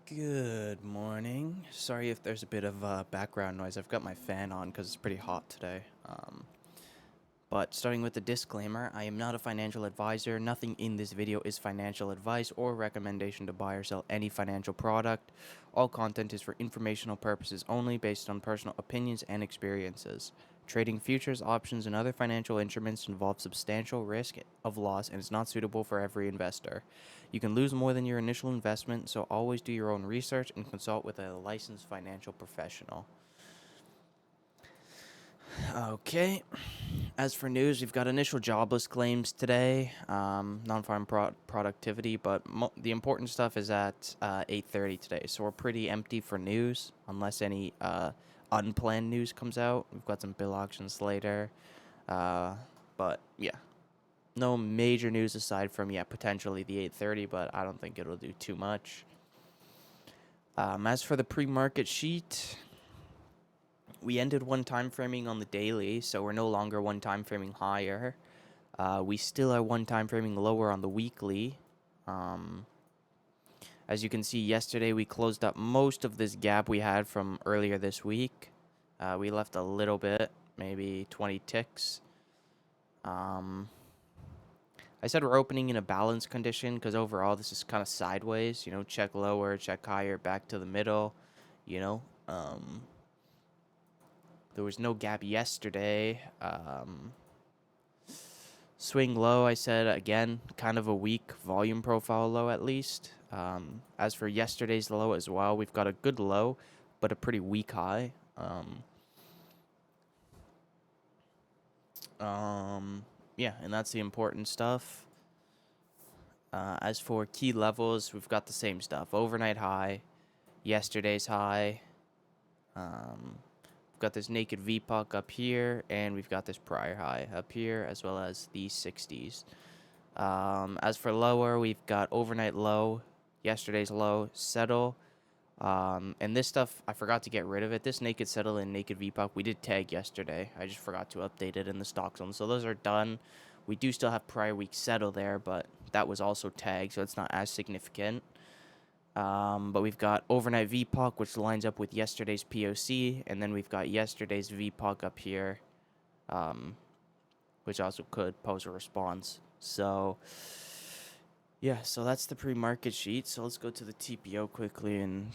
Good morning. Sorry if there's a bit of background noise. I've got my fan on because it's pretty hot today. But starting with the disclaimer, I am not a financial advisor. Nothing in this video is financial advice or recommendation to buy or sell any financial product. All content is for informational purposes only based on personal opinions and experiences. Trading futures, options, and other financial instruments involves substantial risk of loss and is not suitable for every investor. You can lose more than your initial investment, so always do your own research and consult with a licensed financial professional. Okay. As for news, we've got initial jobless claims today, non-farm productivity, but the important stuff is at 8:30 today. So we're pretty empty for news, unless any unplanned news comes out. We've got some bill auctions later, but yeah, no major news aside from potentially the 8:30, but I don't think it'll do too much. As for the pre-market sheet, we ended one time framing on the daily, so we're no longer one time framing higher. We still are one time framing lower on the weekly. As you can see, yesterday we closed up most of this gap we had from earlier this week. We left a little bit, maybe 20 ticks. I said we're opening in a balanced condition because overall this is kind of sideways. Check lower, check higher, back to the middle. There was no gap yesterday. Swing low, I said, again, kind of a weak volume profile low at least. As for yesterday's low as well, we've got a good low, but a pretty weak high. Yeah, and that's the important stuff. As for key levels, we've got the same stuff. Overnight high, yesterday's high. We've got this naked VPOC up here, and we've got this prior high up here, as well as the 60s. As for lower, we've got overnight low, yesterday's low, settle. And this stuff, I forgot to get rid of it. This naked settle and naked VPOC, we did tag yesterday. I just forgot to update it in the stock zone. So those are done. We do still have prior week settle there, but that was also tagged, so it's not as significant. But we've got overnight VPOC, which lines up with yesterday's POC, and then we've got yesterday's VPOC up here, which also could pose a response. So, yeah, so that's the pre-market sheet. So let's go to the TPO quickly and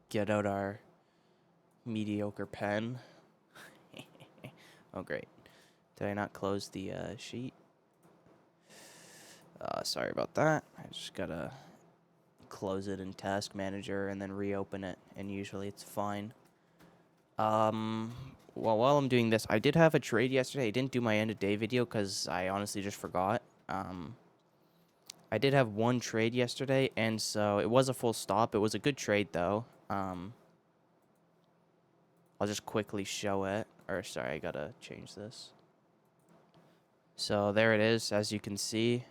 get out our mediocre pen. Oh, great. Did I not close the sheet? Sorry about that. I just gotta close it in Task Manager and then reopen it, and usually it's fine. Well, while I'm doing this, I did have a trade yesterday. I didn't do my end of day video because I honestly just forgot. I did have one trade yesterday, and so it was a full stop. It was a good trade, though. I'll just quickly show it. Or, sorry, I gotta change this. So there it is, as you can see.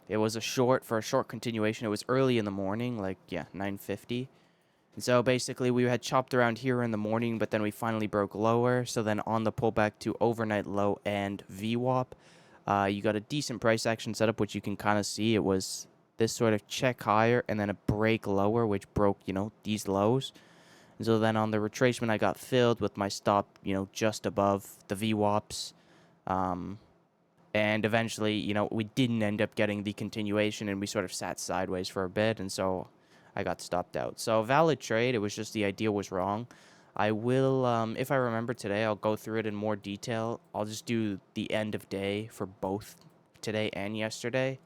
It was a short continuation. It was early in the morning, like, 9:50. And so basically we had chopped around here in the morning, but then we finally broke lower. So then on the pullback to overnight low and VWAP, you got a decent price action setup, which you can kind of see. It was this sort of check higher and then a break lower, which broke, these lows. And so then on the retracement, I got filled with my stop, just above the VWAPs. And eventually, we didn't end up getting the continuation, and we sort of sat sideways for a bit, and so I got stopped out. So valid trade. It was just the idea was wrong. I will, if I remember today, I'll go through it in more detail. I'll just do the end of day for both today and yesterday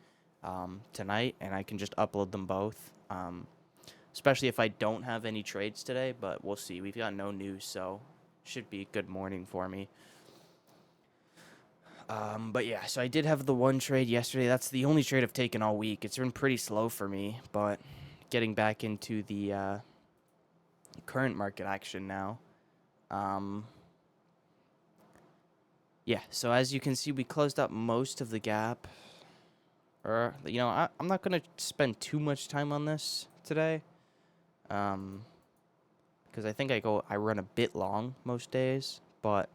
tonight, and I can just upload them both, especially if I don't have any trades today, but we'll see. We've got no news, so should be a good morning for me. But yeah, so I did have the one trade yesterday. That's the only trade I've taken all week. It's been pretty slow for me, but getting back into the current market action now. Yeah, so as you can see, we closed up most of the gap. I'm not going to spend too much time on this today. Because I think I run a bit long most days, but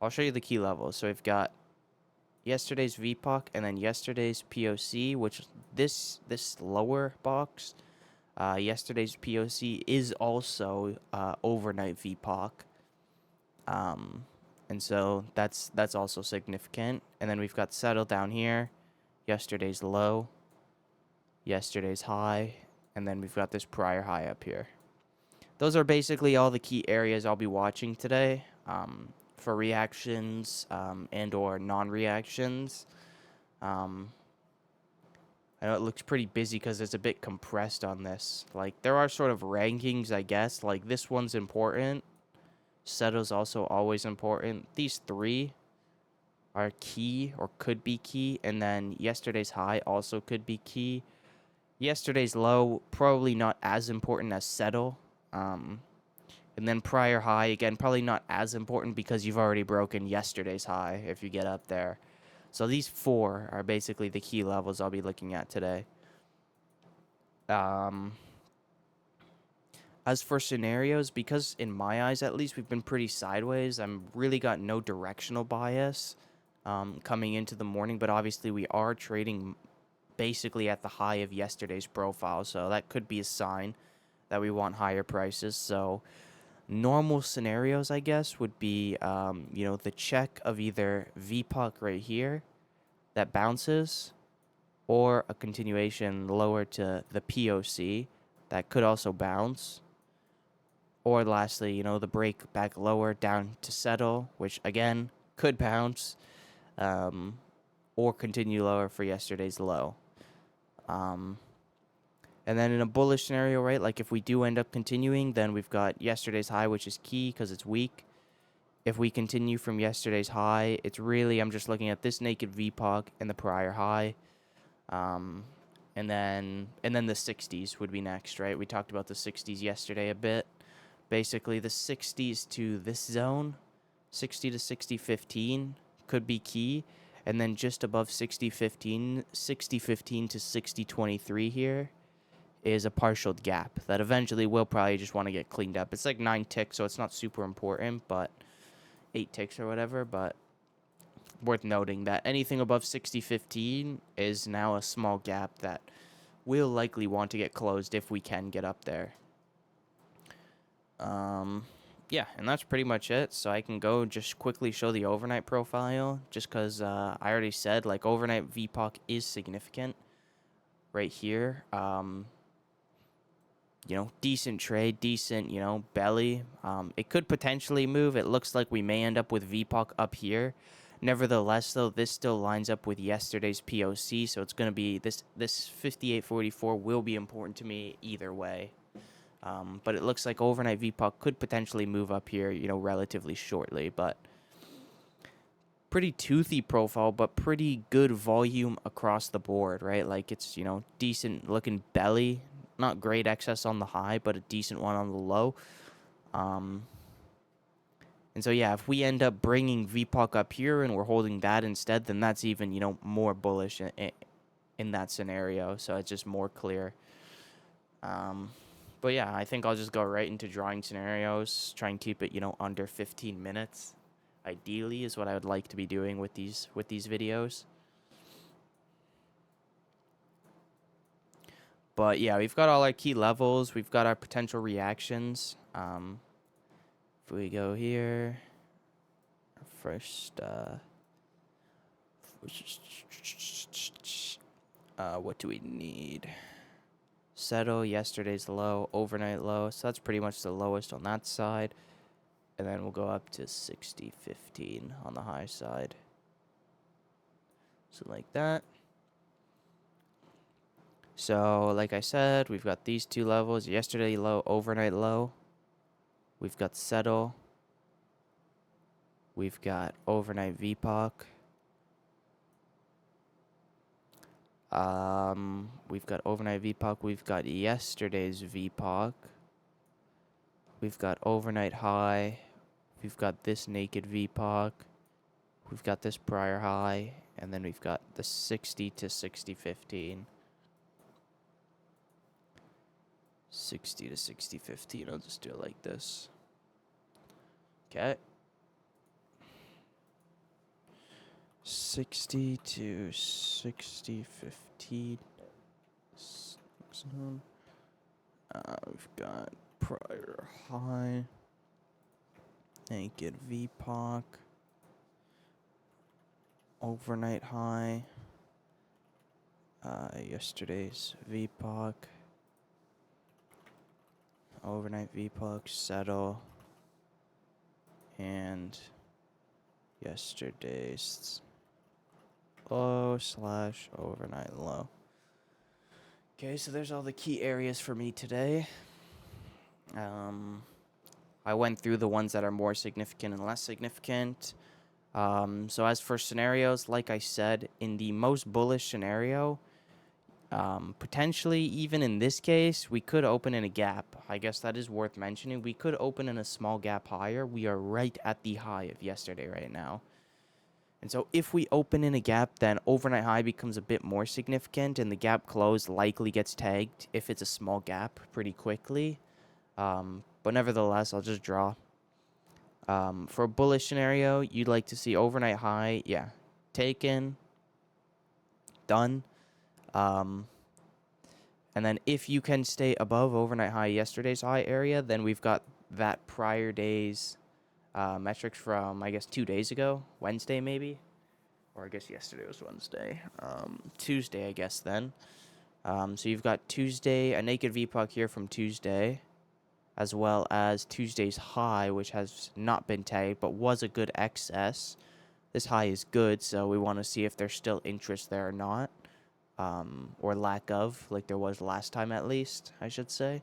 I'll show you the key levels. So we've got yesterday's VPOC and then yesterday's POC, which this lower box, yesterday's POC is also overnight VPOC. And so that's also significant. And then we've got settle down here, yesterday's low, yesterday's high, and then we've got this prior high up here. Those are basically all the key areas I'll be watching today for reactions and or non-reactions. I know it looks pretty busy because it's a bit compressed on this. Like, there are sort of rankings, I guess. Like, this one's important. Settle's also always important. These three are key or could be key. And then yesterday's high also could be key. Yesterday's low, probably not as important as settle. And then prior high, again, probably not as important because you've already broken yesterday's high if you get up there. So these four are basically the key levels I'll be looking at today. As for scenarios, because in my eyes at least, we've been pretty sideways, I'm really got no directional bias coming into the morning, but obviously we are trading basically at the high of yesterday's profile, so that could be a sign that we want higher prices. So normal scenarios, I guess, would be, the check of either VPOC right here that bounces or a continuation lower to the POC that could also bounce. Or lastly, the break back lower down to settle, which again could bounce, or continue lower for yesterday's low. And then in a bullish scenario, right, like if we do end up continuing, then we've got yesterday's high, which is key because it's weak. If we continue from yesterday's high, it's really, I'm just looking at this naked VPOC and the prior high. And then the 60s would be next, right? We talked about the 60s yesterday a bit. Basically, the 60s to this zone, 60 to 60.15 could be key. And then just above 60.15, 60.15 to 60.23 here is a partial gap that eventually will probably just want to get cleaned up. It's like 9 ticks, so it's not super important, but 8 ticks or whatever. But worth noting that anything above 60.15 is now a small gap that will likely want to get closed if we can get up there. Yeah, and that's pretty much it. So I can go just quickly show the overnight profile, just because I already said, like, overnight VPOC is significant right here. Decent trade, decent, belly. It could potentially move. It looks like we may end up with VPOC up here. Nevertheless, though, this still lines up with yesterday's POC, so it's going to be, this 58.44 will be important to me either way. But it looks like overnight VPOC could potentially move up here, relatively shortly. But pretty toothy profile, but pretty good volume across the board, right? Like, it's, decent looking belly. Not great excess on the high, but a decent one on the low. And so, yeah, if we end up bringing VPOC up here and we're holding that instead, then that's even, more bullish in that scenario. So it's just more clear. But yeah, I think I'll just go right into drawing scenarios. Try and keep it, under 15 minutes. Ideally is what I would like to be doing with these videos. But yeah, we've got all our key levels. We've got our potential reactions. If we go here, first, what do we need? Settle, yesterday's low, overnight low. So that's pretty much the lowest on that side. And then we'll go up to 60.15 on the high side. So like that. So like I said, we've got these two levels. Yesterday low, overnight low. We've got settle. We've got overnight VPOC. We've got overnight VPOC. We've got yesterday's VPOC. We've got overnight high. We've got this naked VPOC. We've got this prior high. And then we've got the 60 to 60.15. 60 to 60.15. I'll just do it like this. Okay. 60 to 60, 15. Zone. We've got prior high, naked VPOC, overnight high, yesterday's VPOC, overnight VPOC, settle, and yesterday's low / overnight low. Okay, so there's all the key areas for me today. I went through the ones that are more significant and less significant. So as for scenarios, like I said, in the most bullish scenario, potentially even in this case, we could open in a gap. I guess that is worth mentioning. We could open in a small gap higher. We are right at the high of yesterday right now. And so if we open in a gap, then overnight high becomes a bit more significant, and the gap close likely gets tagged if it's a small gap pretty quickly. But nevertheless, I'll just draw. For a bullish scenario, you'd like to see overnight high, taken, done. And then if you can stay above overnight high yesterday's high area, then we've got that prior day's metrics from, I guess, 2 days ago, Wednesday maybe, or I guess yesterday was Wednesday, Tuesday, I guess then. So you've got Tuesday, a naked VPOC here from Tuesday, as well as Tuesday's high, which has not been tagged, but was a good excess. This high is good, so we want to see if there's still interest there or not, or lack of, like there was last time at least, I should say.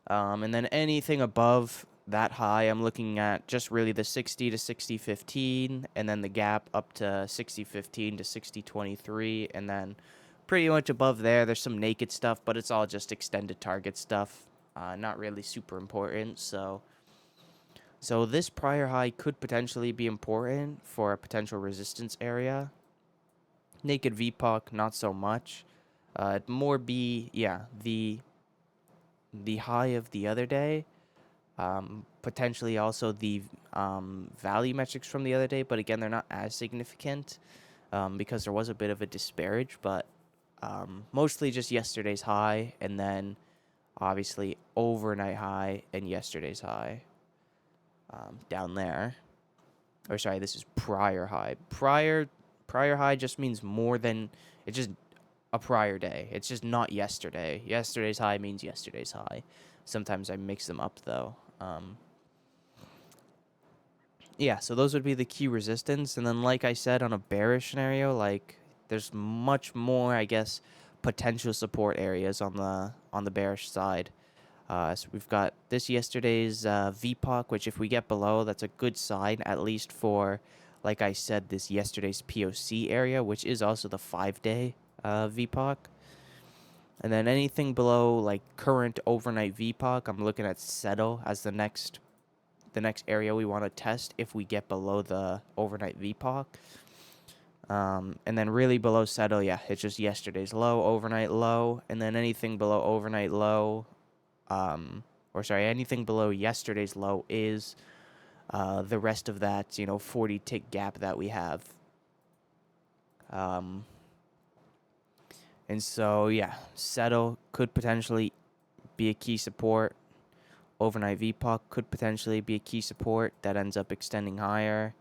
And then anything above that high, I'm looking at just really the 60 to 60.15, and then the gap up to 60.15 to 60.23, and then pretty much above there's some naked stuff, but it's all just extended target stuff, not really super important. So this prior high could potentially be important for a potential resistance area. Naked VPOC, not so much. It'd more be, the high of the other day, potentially also the value metrics from the other day, but again, they're not as significant because there was a bit of a disparage, but mostly just yesterday's high, and then obviously overnight high and yesterday's high down there. Or sorry, this is prior high. Prior high just means more than, it's just a prior day. It's just not yesterday. Yesterday's high means yesterday's high. Sometimes I mix them up though. So those would be the key resistance. And then like I said, on a bearish scenario, like there's much more, I guess, potential support areas on the bearish side. So we've got this yesterday's VPOC, which if we get below, that's a good sign, at least for, like I said, this yesterday's POC area, which is also the 5-day VPOC. And then anything below like current overnight VPOC, I'm looking at settle as the next area we want to test if we get below the overnight VPOC. And then really below settle, it's just yesterday's low, overnight low, and then anything below overnight low, anything below yesterday's low is the rest of that, 40 tick gap that we have. And so, settle could potentially be a key support. Overnight VPOC could potentially be a key support that ends up extending higher.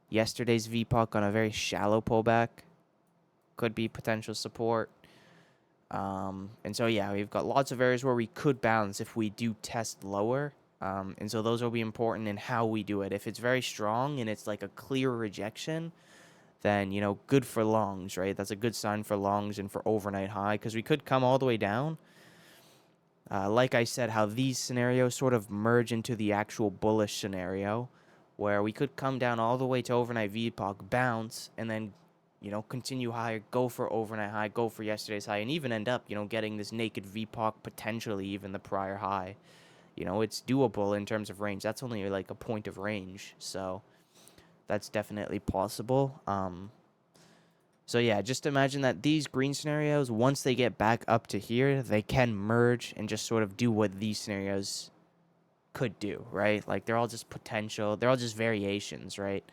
Yesterday's VPOC on a very shallow pullback could be potential support. And so, we've got lots of areas where we could bounce if we do test lower. And so those will be important in how we do it. If it's very strong and it's like a clear rejection, then, good for longs, right? That's a good sign for longs and for overnight high, because we could come all the way down. Like I said, how these scenarios sort of merge into the actual bullish scenario, where we could come down all the way to overnight VPOC, bounce, and then, continue higher, go for overnight high, go for yesterday's high, and even end up, getting this naked VPOC, potentially even the prior high. It's doable in terms of range. That's only like a point of range, so that's definitely possible. So just imagine that these green scenarios, once they get back up to here, they can merge and just sort of do what these scenarios could do, right? Like they're all just potential, they're all just variations, right,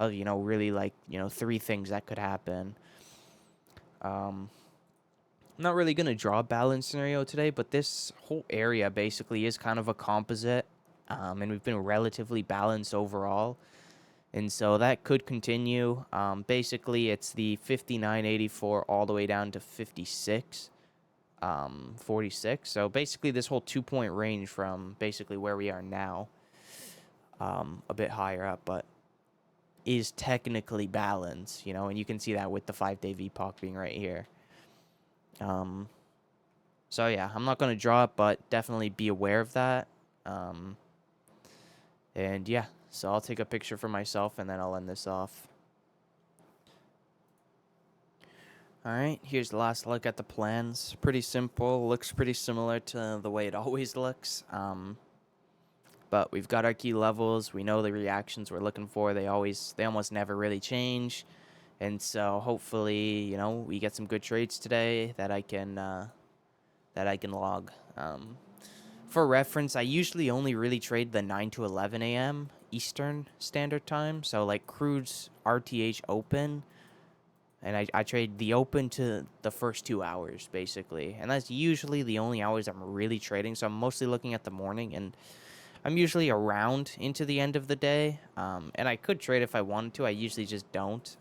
of, really like, three things that could happen. Um, I'm not really going to draw a balance scenario today, but this whole area basically is kind of a composite. And we've been relatively balanced overall. And so that could continue. Basically, it's the 59.84 all the way down to 56, 46. So basically, this whole 2 point range from basically where we are now, a bit higher up, but is technically balanced, and you can see that with the 5-day VPOC being right here. So yeah, I'm not going to draw it, but definitely be aware of that. And yeah, so I'll take a picture for myself and then I'll end this off. Alright, here's the last look at the plans. Pretty simple, looks pretty similar to the way it always looks. But we've got our key levels, we know the reactions we're looking for, they almost never really change. And so hopefully, we get some good trades today that I can log. For reference, I usually only really trade the 9 to 11 a.m. Eastern Standard Time. So like crude's RTH open. And I trade the open to the first 2 hours, basically. And that's usually the only hours I'm really trading. So I'm mostly looking at the morning. And I'm usually around into the end of the day. And I could trade if I wanted to. I usually just don't.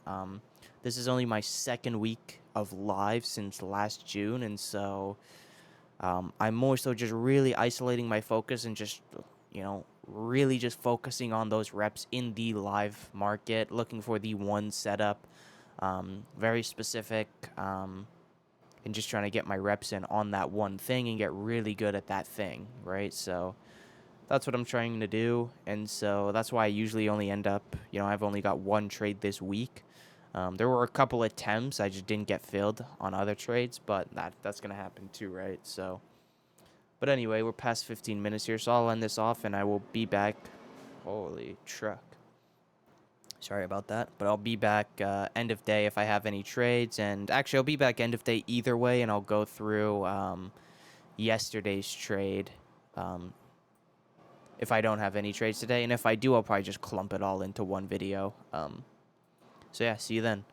This is only my second week of live since last June. And so I'm more so just really isolating my focus and just, really just focusing on those reps in the live market, looking for the one setup, very specific, and just trying to get my reps in on that one thing and get really good at that thing, right? So that's what I'm trying to do, and so that's why I usually only end up, I've only got one trade this week. There were a couple attempts, I just didn't get filled on other trades, but that's going to happen too, right? So, but anyway, we're past 15 minutes here, so I'll end this off, and I will be back. Holy truck. Sorry about that, but I'll be back end of day if I have any trades, and actually I'll be back end of day either way, and I'll go through yesterday's trade if I don't have any trades today, and if I do, I'll probably just clump it all into one video. So yeah, see you then.